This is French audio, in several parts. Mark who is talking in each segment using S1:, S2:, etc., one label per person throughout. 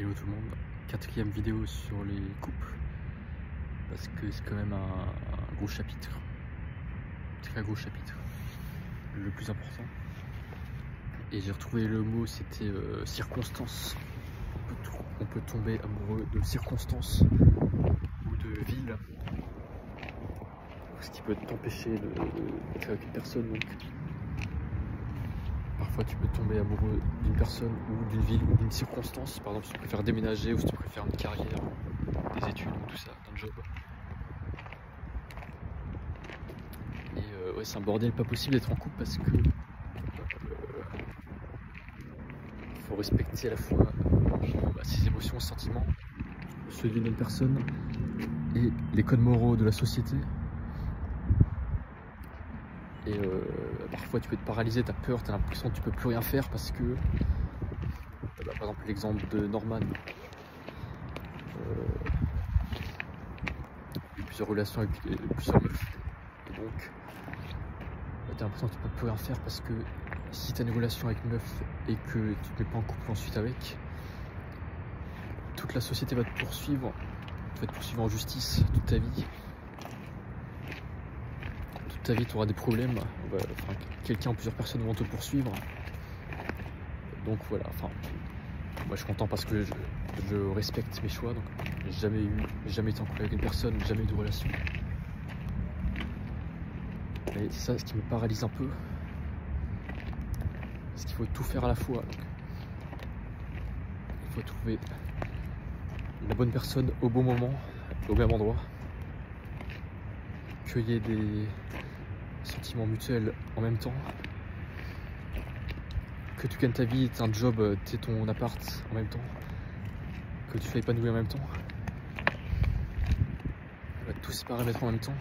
S1: Hello tout le monde, quatrième vidéo sur les couples, parce que c'est quand même un gros chapitre, très gros chapitre, le plus important. Et j'ai retrouvé le mot, c'était circonstance. On peut tomber amoureux de circonstances ou de villes, ce qui peut t'empêcher d'être avec une personne. Donc parfois tu peux tomber amoureux d'une personne ou d'une ville ou d'une circonstance. Par exemple, si tu préfères déménager ou si tu préfères une carrière, des études ou tout ça, un job. Et ouais, c'est un bordel pas possible d'être en couple parce que faut respecter à la fois ses émotions, ses sentiments, ceux d'une autre personne et les codes moraux de la société. Et parfois tu peux te paralyser, t'as peur, t'as l'impression que tu peux plus rien faire parce que par exemple l'exemple de Norman, il y a eu plusieurs relations avec plusieurs meufs et donc t'as l'impression que tu peux plus rien faire parce que si t'as une relation avec une meuf et que tu te mets pas en couple ensuite avec, toute la société va te poursuivre, tu vas te poursuivre en justice toute ta vie. Toute ta vie tu auras des problèmes, enfin, quelqu'un ou plusieurs personnes vont te poursuivre. Donc voilà, enfin, moi je suis content parce que je respecte mes choix, donc j'ai jamais été en couple avec une personne, jamais eu de relation. Mais c'est ça ce qui me paralyse un peu, parce qu'il faut tout faire à la fois. Donc, il faut trouver la bonne personne au bon moment, au même endroit, qu'il y ait des sentiments mutuels en même temps, que tu gagnes ta vie, t'as un job, t'aies ton appart en même temps, que tu sois épanoui en même temps, tous ces paramètres en même temps,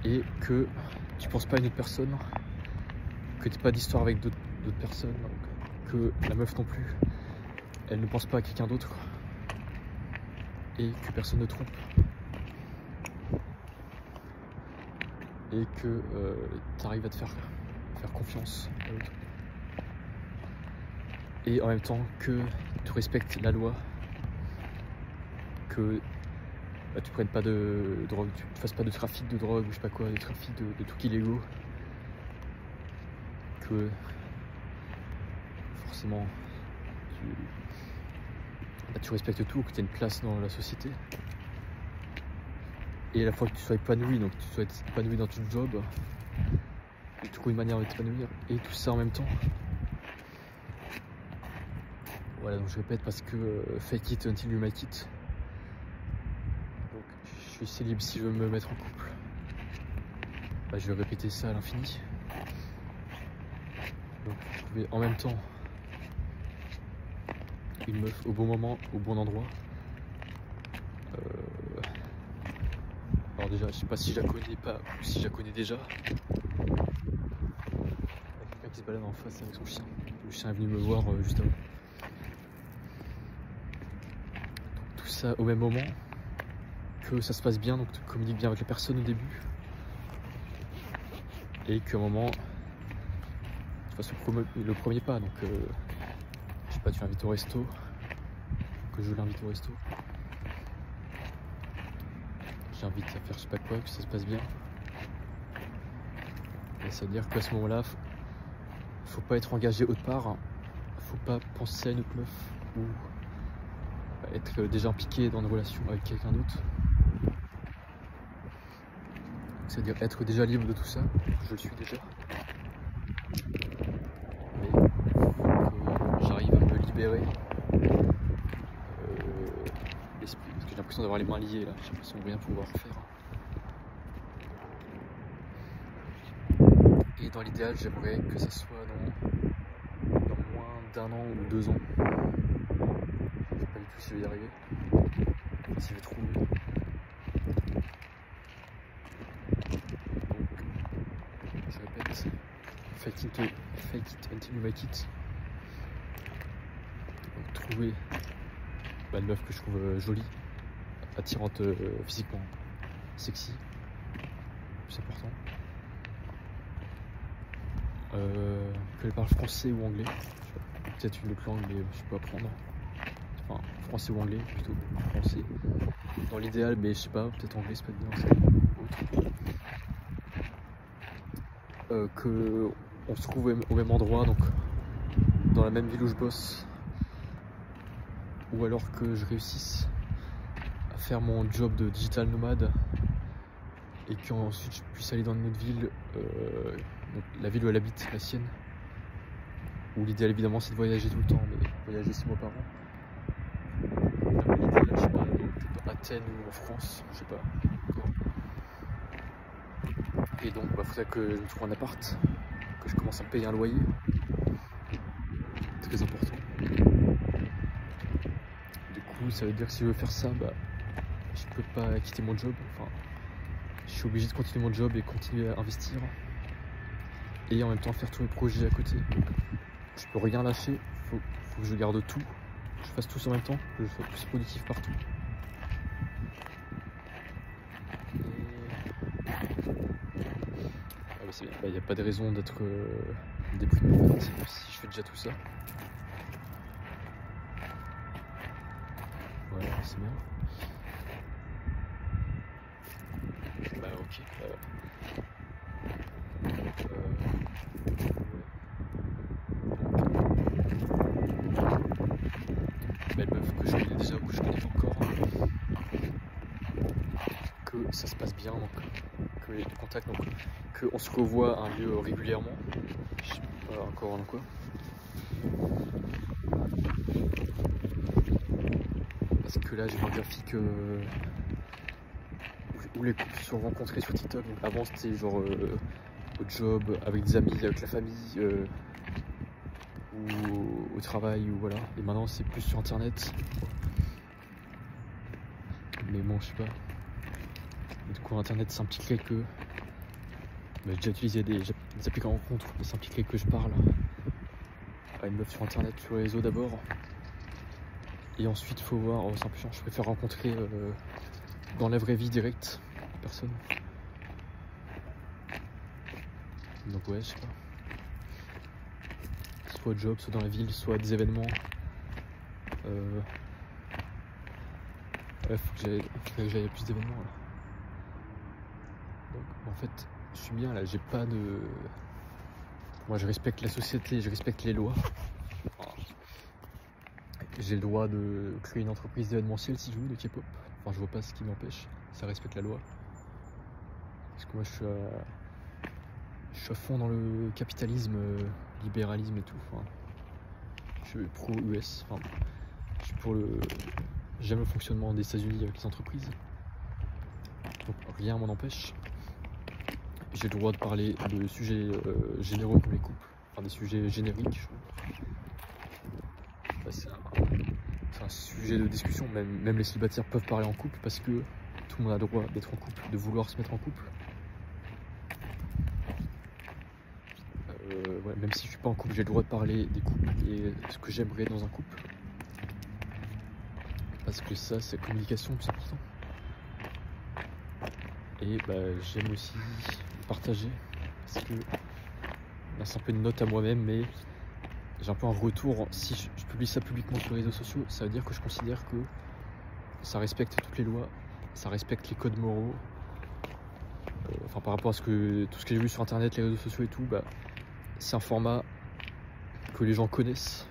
S1: et que tu penses pas à une autre personne, que tu n'aies pas d'histoire avec d'autres personnes, que la meuf non plus, elle ne pense pas à quelqu'un d'autre, et que personne ne trompe, et que tu arrives à te faire confiance à l'autre. Et en même temps que tu respectes la loi, que tu prennes pas de drogue, tu ne fasses pas de trafic de drogue ou je sais pas quoi, de trafic de trucs illégaux, que forcément tu respectes tout, que tu aies une place dans la société. Et à la fois que tu sois épanoui, donc tu sois épanoui dans ton job, et tu trouves une manière de t'épanouir, et tout ça en même temps. Voilà, donc je répète parce que fake it until you make it. Donc je suis célib si je veux me mettre en couple. Je vais répéter ça à l'infini. Donc trouver en même temps une meuf au bon moment, au bon endroit. Alors déjà, je sais pas si je la connais pas ou si je la connais déjà. Il y a quelqu'un qui se balade en face avec son chien. Le chien est venu me voir juste avant. Donc, tout ça au même moment, que ça se passe bien, donc tu communiques bien avec la personne au début. Et qu'à un moment, tu fasses le premier pas. Donc, je sais pas, tu l'invites au resto, que je l'invite au resto. J'invite à faire je sais pas quoi, que ça se passe bien. Et ça veut dire qu'à ce moment-là, faut pas être engagé autre part, faut pas penser à une autre meuf ou être déjà impliqué dans une relation avec quelqu'un d'autre. C'est-à-dire être déjà libre de tout ça, je le suis déjà. Mais il faut que j'arrive à me libérer l'esprit, parce que j'ai l'impression d'avoir les mains liées là, j'ai l'impression de rien pouvoir faire. Et dans l'idéal, j'aimerais que ça soit dans moins d'1 an ou 2 ans. Je sais pas du tout si je vais y arriver, enfin, si je vais trouver. Donc, je répète, fake it until you make it. Donc, trouver une meuf que je trouve jolie, attirante physiquement, sexy, c'est important. Qu'elle parle français ou anglais. peut-être une autre langue, mais je peux apprendre. Enfin, français ou anglais plutôt. Français. Dans l'idéal, mais je sais pas, peut-être anglais, c'est pas bien, c'est autre. Que on se trouve au même endroit, donc dans la même ville où je bosse, ou alors que je réussisse à faire mon job de digital nomade et qu'ensuite je puisse aller dans une autre ville, donc la ville où elle habite, la sienne, où l'idéal évidemment c'est de voyager tout le temps, mais voyager 6 mois par an. L'idéal, je sais pas, peut-être dans Athènes ou en France, je sais pas. Et donc bah, faudrait que je me trouve un appart, que je commence à me payer un loyer. Très important. Du coup ça veut dire que si je veux faire ça, bah, je peux pas quitter mon job. Enfin, je suis obligé de continuer mon job et continuer à investir. Et en même temps faire tous mes projets à côté. Donc, je peux rien lâcher, faut que je garde tout, que je fasse tout en même temps, que je sois plus productif partout. Il n'y a pas de raison d'être déprimé en fait, si je fais déjà tout ça. Ouais, c'est bien. Bah ok. Belle meuf que je connais déjà ou que je connais pas encore. Que ça se passe bien, donc que les contacts, donc qu'on se revoit un lieu régulièrement. Je sais pas encore en quoi. Parce que là j'ai un graphique où les couples se sont rencontrés sur TikTok. Donc avant c'était genre au job, avec des amis, avec la famille, ou au travail, ou voilà. Et maintenant c'est plus sur internet. Mais bon, je sais pas. Du coup internet ça impliquerait que j'ai déjà utilisé des applications de rencontre, mais ça impliquerait que je parle à une meuf sur internet, sur les réseaux d'abord. Et ensuite faut voir, c'est un peu chiant, je préfère rencontrer dans la vraie vie directe personne. Donc ouais, je sais pas. Soit au job, soit dans la ville, soit à des événements. Ouais, faut que j'aille à plus d'événements là. Donc en fait, je suis bien là, j'ai pas de... Moi je respecte la société, je respecte les lois. J'ai le droit de créer une entreprise d'événementiel si je veux, de K-pop. Enfin je vois pas ce qui m'empêche, ça respecte la loi. Parce que moi je suis à fond dans le capitalisme, libéralisme et tout. Enfin, je suis pro-US, enfin, je suis pour le... J'aime le fonctionnement des États-Unis avec les entreprises. Donc rien m'en empêche. J'ai le droit de parler de sujets généraux comme les couples, enfin des sujets génériques. C'est un sujet de discussion, même les célibataires peuvent parler en couple parce que tout le monde a le droit d'être en couple, de vouloir se mettre en couple. Ouais, même si je suis pas en couple, j'ai le droit de parler des couples et ce que j'aimerais dans un couple. Parce que ça, c'est la communication le plus important. Et bah, j'aime aussi partager. Parce que là, c'est un peu une note à moi-même, mais j'ai un peu un retour. Si je publie ça publiquement sur les réseaux sociaux, ça veut dire que je considère que ça respecte toutes les lois, ça respecte les codes moraux. Enfin, par rapport à tout ce que j'ai vu sur internet, les réseaux sociaux et tout, bah, c'est un format que les gens connaissent.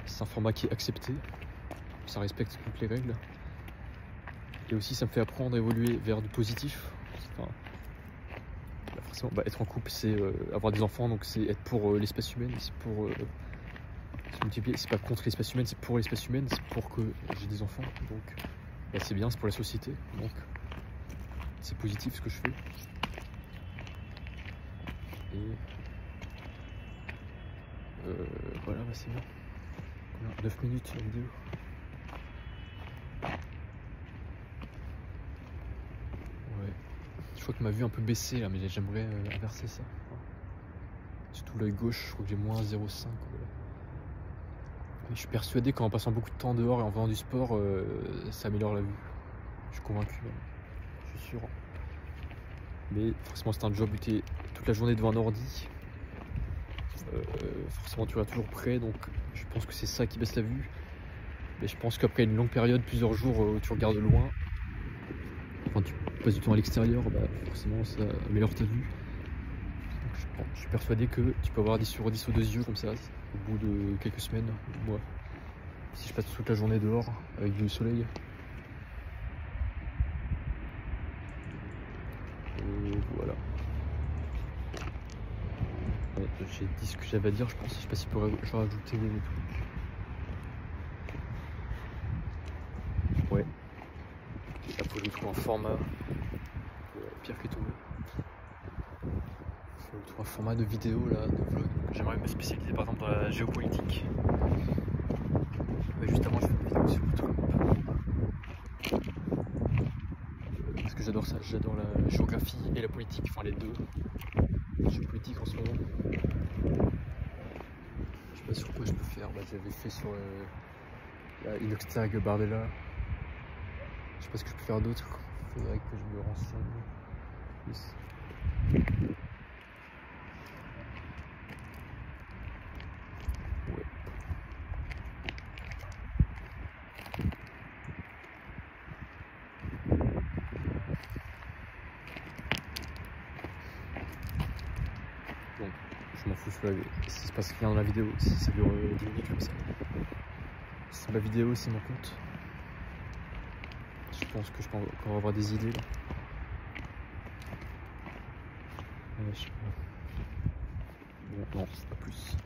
S1: C'est un format qui est accepté. Ça respecte toutes les règles. Et aussi, ça me fait apprendre à évoluer vers du positif. Enfin, bah forcément, bah, être en couple, c'est avoir des enfants, donc c'est être pour l'espèce humaine, c'est pour se multiplier. C'est pas contre l'espèce humaine, c'est pour l'espèce humaine, c'est pour que j'ai des enfants. Donc, bah, c'est bien, c'est pour la société. Donc, c'est positif ce que je fais. Et voilà, bah, c'est bien. 9 minutes la vidéo. Ouais. Je crois que ma vue a un peu baissé là, mais j'aimerais inverser ça. Surtout l'œil gauche, je crois que j'ai moins 0,5. Je suis persuadé qu'en passant beaucoup de temps dehors et en faisant du sport, ça améliore la vue. Je suis convaincu même. Je suis sûr. Mais forcément c'est un job où tu es toute la journée devant un ordi. forcément tu vas toujours près, donc je pense que c'est ça qui baisse la vue. Mais je pense qu'après une longue période, plusieurs jours où tu regardes loin, quand tu passes du temps à l'extérieur, bah, forcément ça améliore ta vue. Donc, je suis persuadé que tu peux avoir 10 sur 10 aux deux yeux comme ça au bout de quelques semaines, mois. Si je passe toute la journée dehors avec du soleil. Et voilà. Ouais, j'ai dit ce que j'avais à dire, je pense. Je sais pas si je pourrais rajouter des trucs. Ouais. Là, faut que je trouve un format. Pierre qui est tombé. Faut que je trouve un format de vidéo là, de vlog. J'aimerais me spécialiser par exemple dans la géopolitique. Juste avant, je fais une vidéo sur le Trump. Parce que j'adore ça, j'adore la géographie et la politique, enfin les deux. Je suis politique en ce moment. Je sais pas sur quoi je peux faire, bah, j'avais fait sur la Inoxtag Bardella. Je sais pas ce que je peux faire d'autre. Faudrait que je me renseigne plus. Ouais. Bon, je m'en fous si se passe rien dans la vidéo, si ça dure 10 minutes comme ça. C'est ma vidéo, c'est mon compte. Je pense que je peux encore avoir des idées là. Je sais pas. Bon, non, c'est pas plus.